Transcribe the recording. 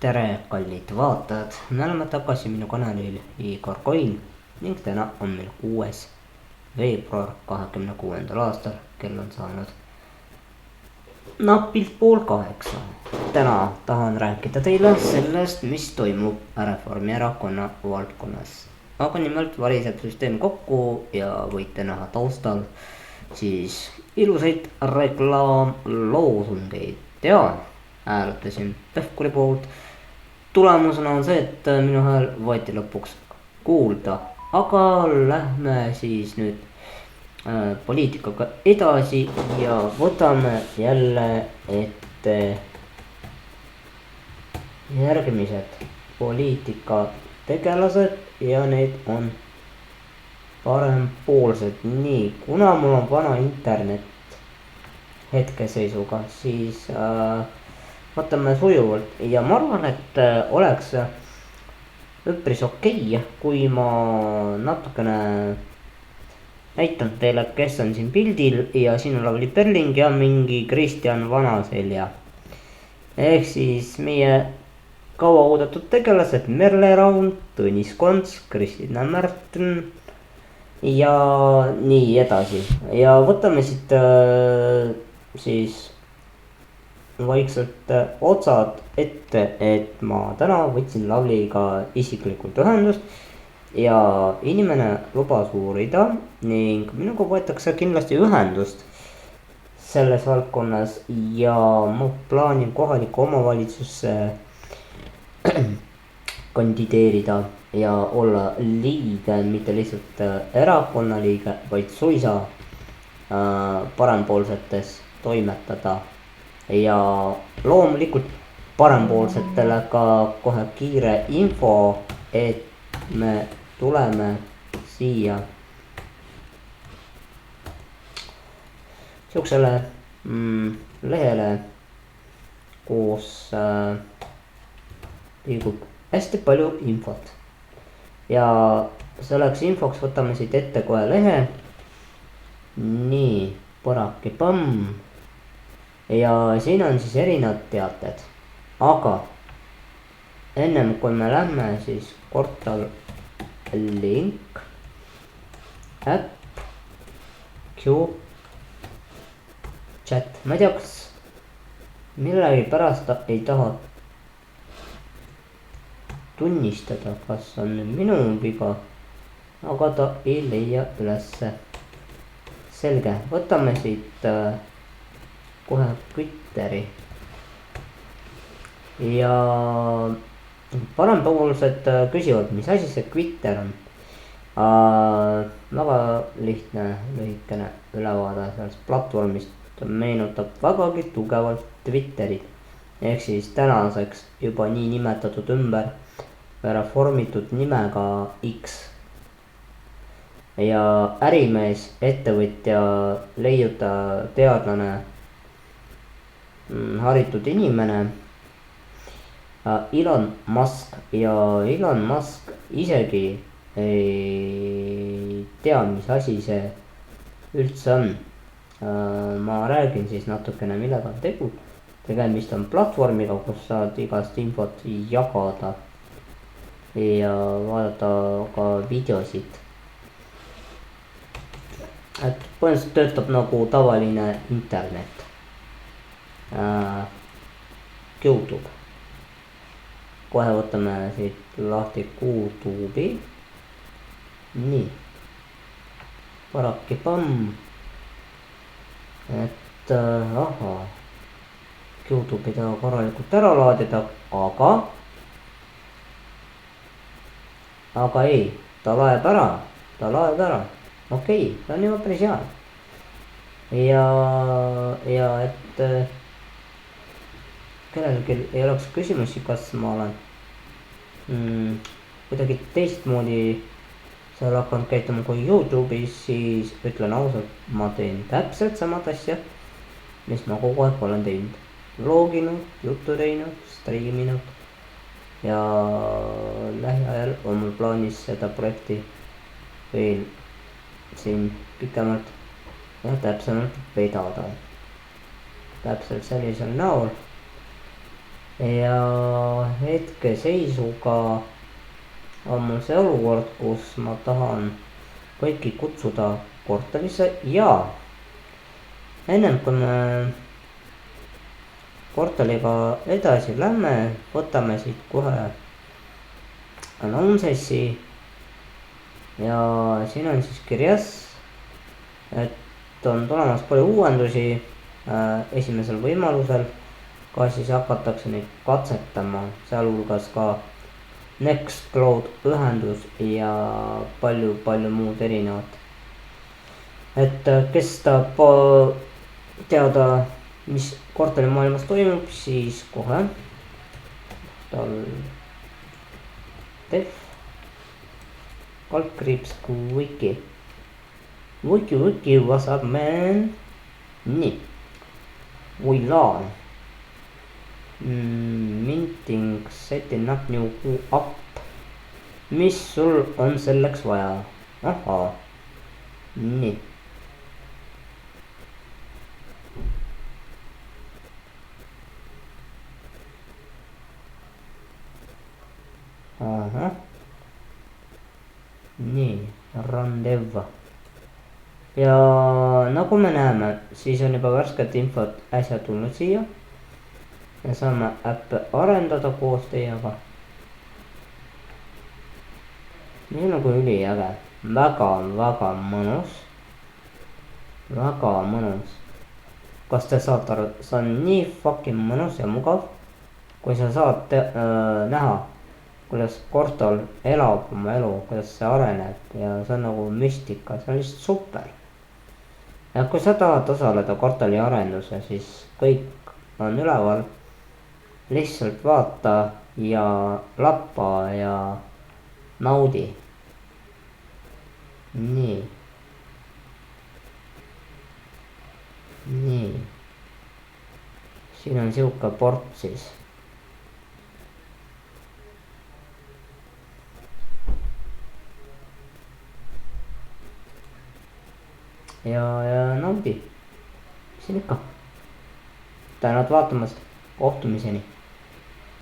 tere, kallid vaatajad, me oleme tagasi minu kanalil Igor Coin ning täna on meil 6. veebruar 2026. aastal. Kell on saanud napilt 7:30. Täna tahan rääkida teile sellest, mis toimub Reformierakonna valdkonnas. aga nimelt variseb süsteem kokku ja võite näha taustal siis ilusaid reklaamloosungeid ja hääletasin Pevkuri poolt. Tulemusena on see, et minu hääl võeti lõpuks kuulda, aga lähme siis nüüd poliitikaga edasi ja võtame jälle ette järgmised poliitikategelased ja need on parempoolsed. Nii, kuna mul on vana internet hetkeseisuga, siis võtame sujuvalt ja ma arvan, et oleks üpris okei, kui ma natukene näitan teile, kes on siin pildil ja siin on Lavly Perling ja mingi Kristjan Vanaselja. Ehk siis meie kauaoodatud tegelased Merle Raun, Tõnis Konts, Kristina Märten ja nii edasi. Ja võtame siit siis vaikselt otsad ette, et ma täna võtsin Lavlyga isiklikult ühendust ja inimene lubas uurida ning minuga võetakse kindlasti ühendust selles valdkonnas ja ma plaanin kohalikku omavalitsusse kandideerida ja olla liige, mitte lihtsalt erakonna liige, vaid suisa parempoolsetes toimetada. Ja loomulikult parempoolsetele ka kohe kiire info, et me tuleme siia siuksele lehele, kus liigub hästi palju infot. Ja selleks infoks võtame siit ette kohe lehe. Nii, põraki pamm. Ja siin on siis erinevad teated, aga ennem kui me lähme, siis portal link äpp Q chat. Ma ei tea, kas millegi pärast ta ei taha tunnistada, kas on minu viga, aga ta ei leia ülesse. Selge, võtame siit kohe Twitteri ja parempoolsed küsivad, mis asi see Twitter on. Väga lihtne lühikene ülevaade sellest platvormist, meenutab vägagi tugevalt Twitterit ehk siis tänaseks juba nii nimetatud ümber reformitud nimega X. Ja ärimees, ettevõtja, leiutaja, teadlane, haritud inimene Elon Musk ja Elon Musk isegi ei tea, mis asi see üldse on. Ma räägin siis natukene, millega on tegu. Tegemist on platvormiga, kus saad igast infot jagada ja vaadata ka videosid. Et põhimõtteliselt töötab nagu tavaline internet. YouTube. Kohe võtame siit lahti YouTube'i. Nii. Paraki pamm. Et YouTube'i taha korralikult ära laadida, aga ei, ta laeb ära. Okei, ta on juba päris hea. Ja et kellelgi ei oleks küsimusi, kas ma olen kuidagi teistmoodi seal hakanud käituma kui YouTube'is, siis ütlen ausalt, ma teen täpselt samad asja, mis ma kogu aeg olen teinud. Vloginud, juttu teinud, striiminud ja lähiajal on mul plaanis seda projekti veel siin pikemalt ja täpsemalt vedada. Täpselt sellisel näol. ja hetkeseisuga on mul see olukord, kus ma tahan kõiki kutsuda korterisse ja ennem kui me korteriga edasi lähme, võtame siit kohe annonsessi ja siin on siis kirjas, et on tulemas palju uuendusi esimesel võimalusel, ka siis hakatakse neid katsetama, sealhulgas ka Nextcloud ühendus ja palju muud erinevat. et kes tahab teada, mis korterimaailmas toimub, siis kohe tal def /wiki wiki, what's up man. nii, we learn minting setting up new up. mis sul on selleks vaja? ahhaa, nii. ahah, nii, run dev. ja nagu me näeme, siis on juba värsket infot äsja tulnud siia. me saame äppe arendada koos teiega. nii nagu üliäge, väga mõnus, väga mõnus. kas te saate aru, see on nii fucking mõnus ja mugav, kui sa saad näha, kuidas korter elab oma elu, kuidas see areneb ja see on nagu müstika, see on lihtsalt super. ja kui sa tahad osaleda korteri arenduse, siis kõik on üleval. lihtsalt vaata ja lappa ja naudi. nii. siin on sihuke port siis. ja naudi, mis siin ikka. tänud vaatamast, kohtumiseni.